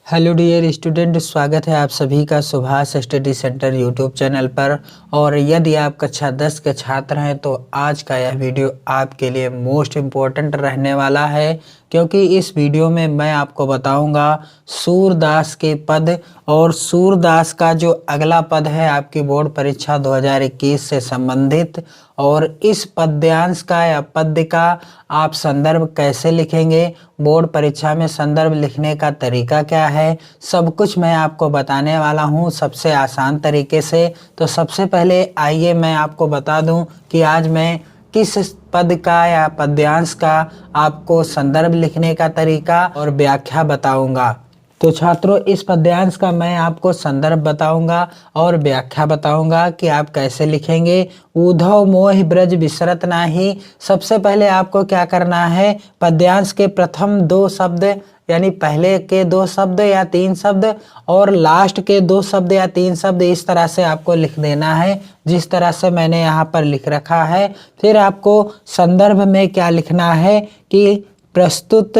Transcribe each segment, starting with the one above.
Hello dear student, स्वागत है आप सभी का Subhash study centre YouTube channel पर। और यदि आप कक्षा 10 के छात्र हैं तो आज का यह वीडियो आपके लिए मोस्ट इम्पोर्टेंट रहने वाला है, क्योंकि इस वीडियो में मैं आपको बताऊंगा सूरदास के पद और सूरदास का जो अगला पद है आपकी बोर्ड परीक्षा 2021 से संबंधित, और इस पद्यांश का या पद्य का आप संदर्भ कैसे लिखेंगे, बोर्ड परीक्षा में संदर्भ लिखने का तरीका क्या है, सब कुछ मैं आपको बताने वाला हूं सबसे आसान तरीके से। तो सबसे पहले आइए मैं आपको बता दूं कि आज मैं किस पद का या पद्यांश का आपको संदर्भ लिखने का तरीका और व्याख्या बताऊंगा। तो छात्रों, इस पद्यांश का मैं आपको संदर्भ बताऊंगा और व्याख्या बताऊंगा कि आप कैसे लिखेंगे। उधव मोहि ब्रज बिसरत नाही। सबसे पहले आपको क्या करना है, पद्यांश के प्रथम दो शब्द यानी पहले के दो शब्द या तीन शब्द और लास्ट के दो शब्द या तीन शब्द इस तरह से आपको लिख देना है, जिस तरह से मैंने यहाँ पर लिख रखा है। फिर आपको संदर्भ में क्या लिखना है कि प्रस्तुत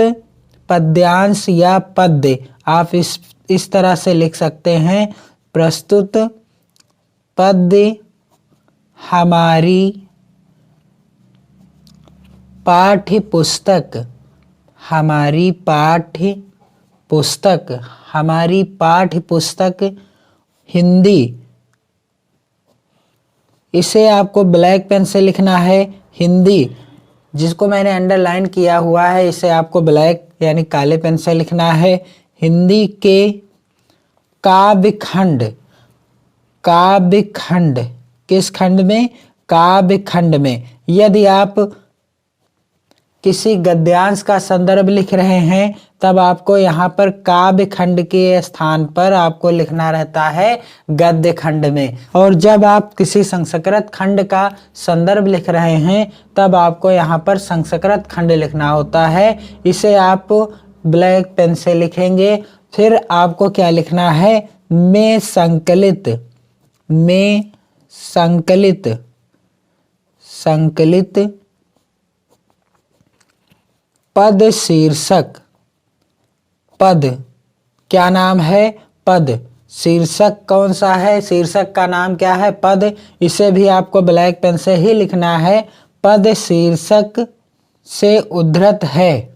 पद्यांश या पद्य, आप इस तरह से लिख सकते हैं, प्रस्तुत पद्य हमारी पाठ्य पुस्तक, हमारी पाठ्य पुस्तक हिंदी। इसे आपको ब्लैक पेन से लिखना है, हिंदी जिसको मैंने अंडरलाइन किया हुआ है इसे आपको ब्लैक यानी काले पेन से लिखना है। हिंदी के काव्यखंड, किस खंड में, काव्यखंड में। यदि आप किसी गद्यांश का संदर्भ लिख रहे हैं तब आपको यहाँ पर काव्य खंड के स्थान पर आपको लिखना रहता है गद्य खंड में, और जब आप किसी संस्कृत खंड का संदर्भ लिख रहे हैं तब आपको यहाँ पर संस्कृत खंड लिखना होता है। इसे आप ब्लैक पेन से लिखेंगे। फिर आपको क्या लिखना है, में संकलित पद शीर्षक, पद क्या नाम है, पद शीर्षक कौन सा है, शीर्षक का नाम क्या है, पद। इसे भी आपको ब्लैक पेन से ही लिखना है। पद शीर्षक से उद्धृत है,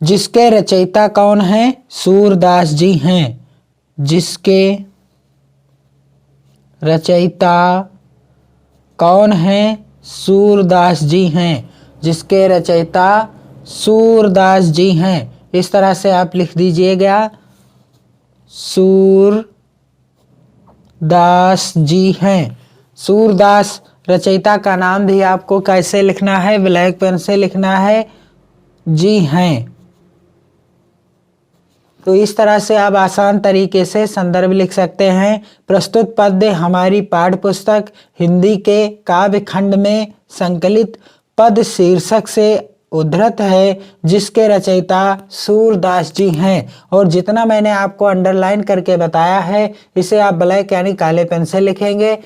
जिसके रचयिता कौन हैं, सूरदास जी हैं। जिसके रचयिता कौन हैं, सूरदास जी हैं। जिसके रचयिता सूरदास जी हैं। इस तरह से आप लिख दीजिएगा, सूरदास जी हैं। सूरदास रचयिता का नाम भी आपको कैसे लिखना है, ब्लैक पेन से लिखना है, जी हैं। तो इस तरह से आप आसान तरीके से संदर्भ लिख सकते हैं। प्रस्तुत पद्य हमारी पाठ्य पुस्तक हिंदी के काव्य खंड में संकलित पद शीर्षक से उद्धृत है, जिसके रचयिता सूरदास जी हैं। और जितना मैंने आपको अंडरलाइन करके बताया है इसे आप ब्लैक यानी काले पेन से लिखेंगे।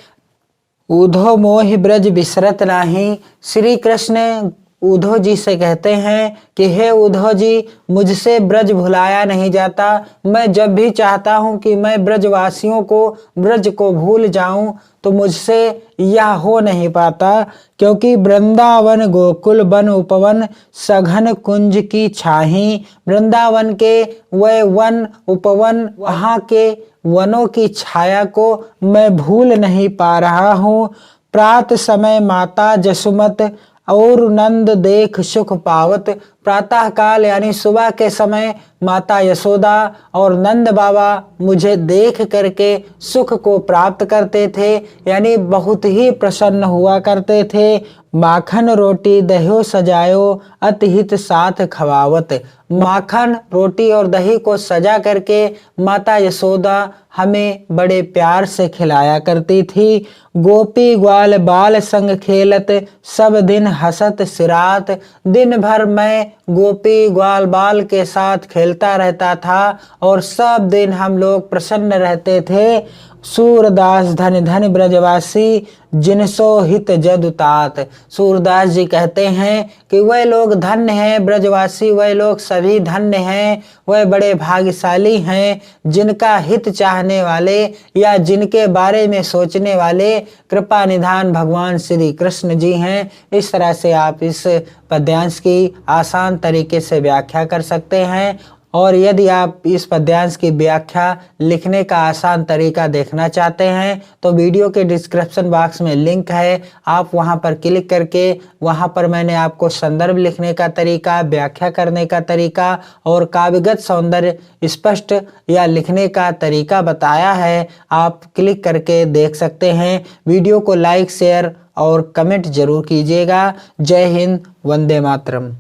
उधव मोहि ब्रज बिसरत नाही। श्री कृष्ण उद्धव जी से कहते हैं कि हे उद्धव जी, मुझसे ब्रज भुलाया नहीं जाता। मैं जब भी चाहता हूं कि मैं ब्रजवासियों को, ब्रज को भूल जाऊं तो मुझसे यह हो नहीं पाता, क्योंकि वृंदावन गोकुल वन उपवन सघन कुंज की छाही। वृंदावन के वह वन उपवन, वहां के वनों की छाया को मैं भूल नहीं पा रहा हूँ। प्रात समय माता जसुमत और नंद देख सुख पावत। प्रातः काल यानी सुबह के समय माता यशोदा और नंद बाबा मुझे देख करके सुख को प्राप्त करते थे, यानी बहुत ही प्रसन्न हुआ करते थे। माखन रोटी दह्यो सजायो अतिहित साथ खवावत। माखन रोटी और दही को सजा करके माता यशोदा हमें बड़े प्यार से खिलाया करती थी। गोपी ग्वाल बाल संग खेलत सब दिन हसत सिरात। दिन भर मैं गोपी ग्वाल बाल के साथ खेलता रहता था और सब दिन हम लोग प्रसन्न रहते थे। सूरदास धन धन ब्रजवासी जिनसो हित जदुतात। सूरदास जी कहते हैं कि वह लोग धन्य हैं, ब्रजवासी वह लोग सभी धन्य हैं, वह बड़े भाग्यशाली हैं जिनका हित चाहने वाले या जिनके बारे में सोचने वाले कृपा निधान भगवान श्री कृष्ण जी हैं। इस तरह से आप इस पद्यांश की आसान तरीके से व्याख्या कर सकते हैं। और यदि आप इस पद्यांश की व्याख्या लिखने का आसान तरीका देखना चाहते हैं तो वीडियो के डिस्क्रिप्शन बॉक्स में लिंक है, आप वहां पर क्लिक करके वहां पर मैंने आपको संदर्भ लिखने का तरीका, व्याख्या करने का तरीका और काव्यगत सौंदर्य स्पष्ट या लिखने का तरीका बताया है। आप क्लिक करके देख सकते हैं। वीडियो को लाइक, शेयर और कमेंट जरूर कीजिएगा। जय हिंद, वंदे मातरम।